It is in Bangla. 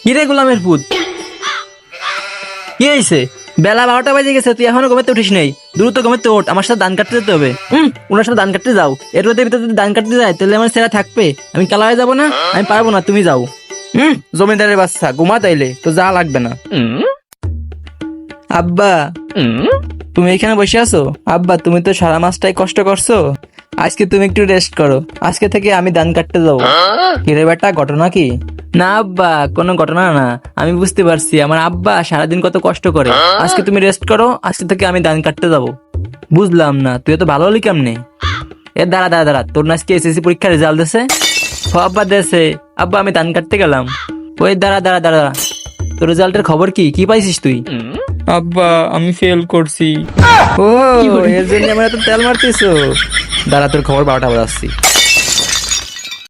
কিরে গোলামের পুত, কি হয়েছে? বেলা 12টা বাজে গেছে, তুই এখনো ঘুমাতে উঠিস নাই? দ্রুত ঘুমাতে ওঠ, আমার সাথে ধান কাটতে যেতে হবে। ওনার সাথে ধান কাটতে যাও। এর রোদের ভিতরে যদি ধান কাটতে যায় তাহলে আমার ছেলে থাকবে? আমি কালা হয়ে যাবো না? আমি পারবো না, তুমি যাও। জমিদারের বাচ্চা, ঘুমা তাইলে তো যা লাগবে না। আব্বা, তুমি এখানে বসে আছো? আব্বা, তুমি তো সারা মাসটাই কষ্ট করছো, আজকে তুমি একটু রেস্ট করো। আজকে থেকে আমি ধান কাটতে যাবো। কিরে বেটা, ঘটনা কি? না আব্বা, কোনো ঘটনা না। আমি বুঝতে পারছি আমার আব্বা সারাদিন কত কষ্ট করে। আজকে তুমি রেস্ট করো, আজকে থেকে আমি ধান কাটতে যাবো। বুঝলাম না, তুই তো ভালো হলি কেমনে? এ দাঁড়া দাঁড়া দাঁড়া, তোর না আজকে এসএসসি পরীক্ষার রেজাল্ট দেছে? ও আব্বা দেছে। আব্বা, আমি ধান কাটতে গেলাম। ওই দাঁড়া দাঁড়া দাঁড়া, তোর রেজাল্টের খবর কি? কি পাইছিস তুই? আব্বা, আমি ফেল করছি। ও, এর জন্য আমার এত তেল মারতেছো? দাঁড়া, তোর খবর 12টা বাজাচ্ছি।